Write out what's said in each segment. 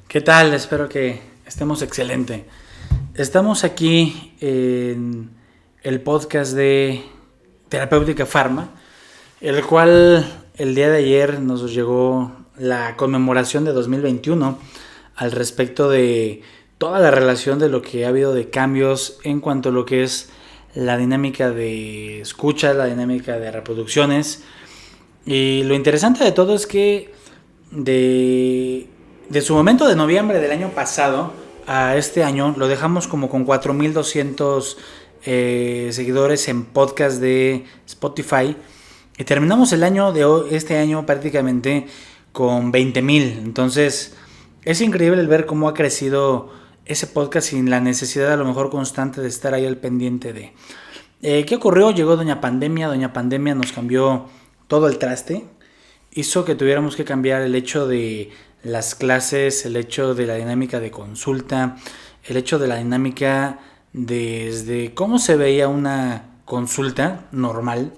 ¿Qué tal? Espero que estemos excelente. Estamos aquí en el podcast de Terapéutica Pharma, el cual el día de ayer nos llegó la conmemoración de 2021 al respecto de toda la relación de lo que ha habido de cambios en cuanto a lo que es la dinámica de escucha, la dinámica de reproducciones. Y lo interesante de todo es que de su momento de noviembre del año pasado a este año lo dejamos como con 4,200 seguidores en podcast de Spotify y terminamos el año de este año prácticamente con 20,000. Entonces es increíble el ver cómo ha crecido ese podcast sin la necesidad a lo mejor constante de estar ahí al pendiente de ¿qué ocurrió? Llegó Doña Pandemia nos cambió todo el traste, hizo que tuviéramos que cambiar el hecho de las clases, el hecho de la dinámica de consulta, el hecho de la dinámica desde cómo se veía una consulta normal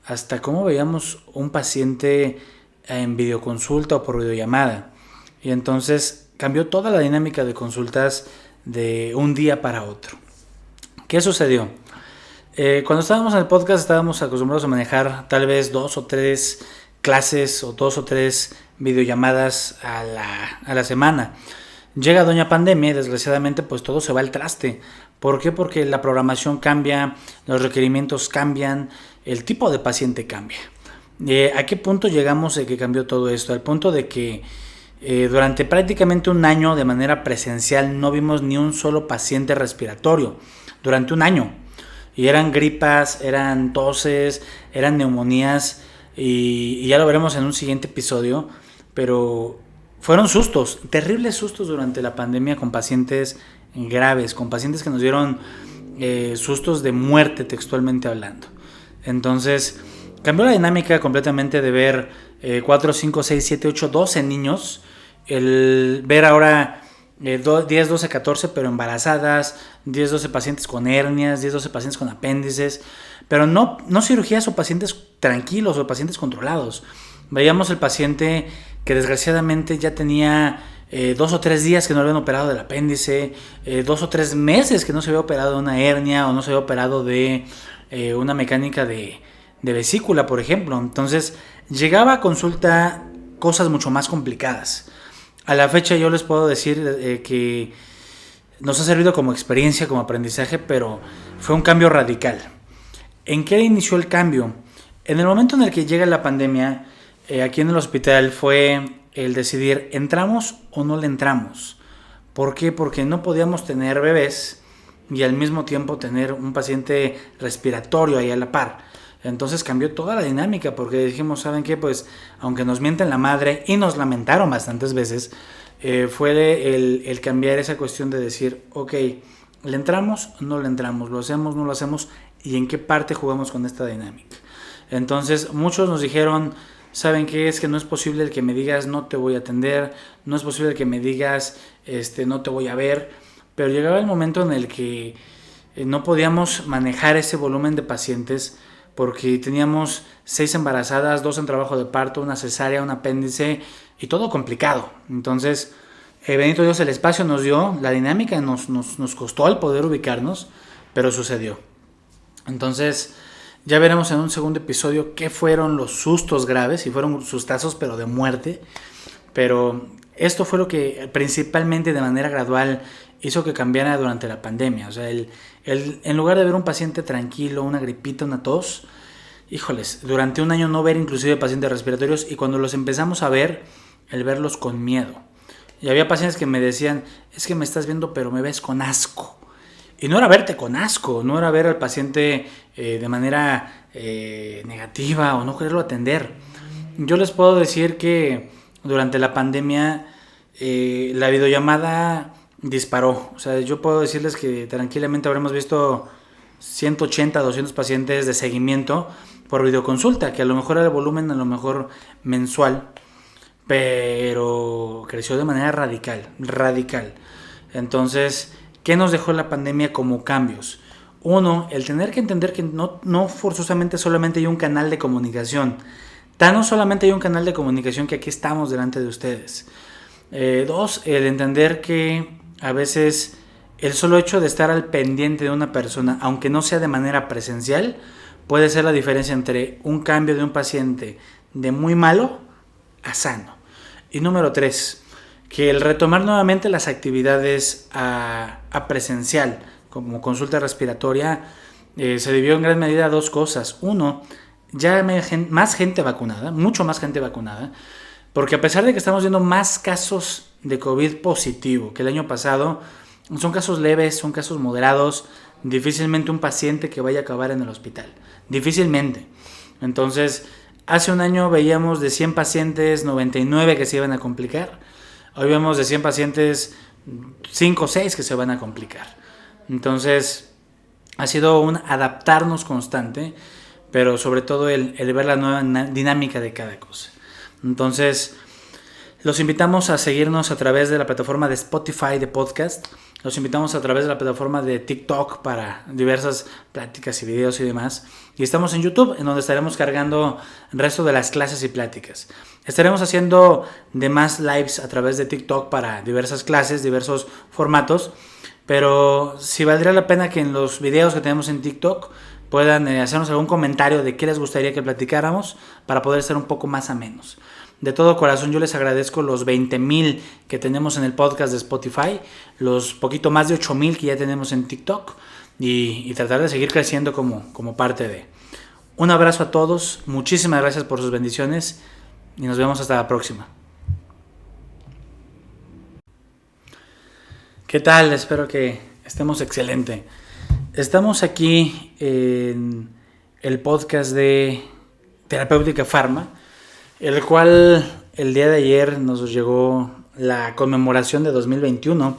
hasta cómo veíamos un paciente en videoconsulta o por videollamada. Y entonces cambió toda la dinámica de consultas de un día para otro. ¿Qué sucedió? Cuando estábamos en el podcast estábamos acostumbrados a manejar tal vez 2 o 3 clases o 2 o 3 videollamadas a la semana. Llega Doña Pandemia y desgraciadamente pues todo se va al traste. ¿Por qué? Porque la programación cambia, los requerimientos cambian, el tipo de paciente cambia. ¿A qué punto llegamos de que cambió todo esto? Al punto de que durante prácticamente un año de manera presencial no vimos ni un solo paciente respiratorio. Durante un año. Y eran gripas, eran toses, eran neumonías y ya lo veremos en un siguiente episodio, pero fueron sustos, terribles sustos durante la pandemia con pacientes graves, con pacientes que nos dieron sustos de muerte textualmente hablando. Entonces cambió la dinámica completamente de ver 4, 5, 6, 7, 8, 12 niños, el ver ahora 10, 12, 14 pero embarazadas, 10, 12 pacientes con hernias, 10, 12 pacientes con apéndices, pero no cirugías o pacientes tranquilos o pacientes controlados. Veíamos el paciente que desgraciadamente ya tenía 2 o 3 días que no habían operado del apéndice, 2 o 3 meses que no se había operado de una hernia o no se había operado de una mecánica de vesícula, por ejemplo. Entonces llegaba a consulta cosas mucho más complicadas. A la fecha yo les puedo decir que nos ha servido como experiencia, como aprendizaje, pero fue un cambio radical. ¿En qué inició el cambio? En el momento en el que llega la pandemia, aquí en el hospital fue el decidir, ¿entramos o no le entramos? ¿Por qué? Porque no podíamos tener bebés y al mismo tiempo tener un paciente respiratorio ahí a la par. Entonces cambió toda la dinámica porque dijimos, ¿saben qué? Pues aunque nos mienten la madre y nos lamentaron bastantes veces, fue el cambiar esa cuestión de decir, ok, ¿le entramos o no le entramos? ¿Lo hacemos o no lo hacemos? ¿Y en qué parte jugamos con esta dinámica? Entonces muchos nos dijeron, ¿saben qué? Es que no es posible el que me digas no te voy a atender, no es posible el que me digas no te voy a ver, pero llegaba el momento en el que no podíamos manejar ese volumen de pacientes porque teníamos 6 embarazadas, 2 en trabajo de parto, una cesárea, un apéndice y todo complicado. Entonces, bendito Dios, el espacio nos dio, la dinámica nos costó el poder ubicarnos, pero sucedió. Entonces, ya veremos en un segundo episodio qué fueron los sustos graves, y fueron sustazos pero de muerte. Pero esto fue lo que principalmente de manera gradual hizo que cambiara durante la pandemia. O sea, en lugar de ver un paciente tranquilo, una gripita, una tos, híjoles, durante un año no ver inclusive pacientes respiratorios, y cuando los empezamos a ver, el verlos con miedo. Y había pacientes que me decían, es que me estás viendo pero me ves con asco. Y no era verte con asco, no era ver al paciente de manera negativa o no quererlo atender. Yo les puedo decir que durante la pandemia la videollamada disparó. O sea, yo puedo decirles que tranquilamente habremos visto 180, 200 pacientes de seguimiento por videoconsulta, que a lo mejor era el volumen, a lo mejor mensual, pero creció de manera radical. Entonces, ¿qué nos dejó la pandemia como cambios? Uno, el tener que entender que no forzosamente solamente hay un canal de comunicación. No solamente hay un canal de comunicación que aquí estamos delante de ustedes. Dos, el entender que a veces el solo hecho de estar al pendiente de una persona, aunque no sea de manera presencial, puede ser la diferencia entre un cambio de un paciente de muy malo a sano. Y número tres, que el retomar nuevamente las actividades a presencial, como consulta respiratoria, se debió en gran medida a dos cosas. Uno, ya más gente vacunada, mucho más gente vacunada, porque a pesar de que estamos viendo más casos de COVID positivo que el año pasado, son casos leves, son casos moderados, difícilmente un paciente que vaya a acabar en el hospital, difícilmente. Entonces, hace un año veíamos de 100 pacientes 99 que se iban a complicar, hoy vemos de 100 pacientes 5 o 6 que se van a complicar. Entonces, ha sido un adaptarnos constante, pero sobre todo el ver la nueva dinámica de cada cosa. Entonces, los invitamos a seguirnos a través de la plataforma de Spotify de podcast. Los invitamos a través de la plataforma de TikTok para diversas pláticas y videos y demás. Y estamos en YouTube, en donde estaremos cargando el resto de las clases y pláticas. Estaremos haciendo demás lives a través de TikTok para diversas clases, diversos formatos. Pero sí valdría la pena que en los videos que tenemos en TikTok puedan hacernos algún comentario de qué les gustaría que platicáramos para poder ser un poco más amenos. De todo corazón yo les agradezco los 20,000 que tenemos en el podcast de Spotify, los poquito más de 8,000 que ya tenemos en TikTok y tratar de seguir creciendo como parte de. Un abrazo a todos, muchísimas gracias por sus bendiciones y nos vemos hasta la próxima. ¿Qué tal? Espero que estemos excelente. Estamos aquí en el podcast de Terapéutica Pharma, el cual el día de ayer nos llegó la conmemoración de 2021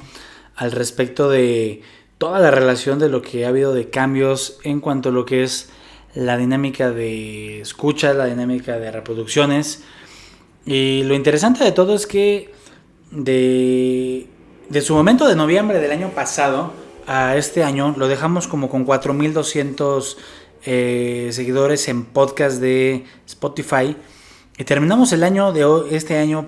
al respecto de toda la relación de lo que ha habido de cambios en cuanto a lo que es la dinámica de escucha, la dinámica de reproducciones. Y lo interesante de todo es que de su momento de noviembre del año pasado a este año lo dejamos como con 4,200 seguidores en podcast de Spotify y terminamos el año de este año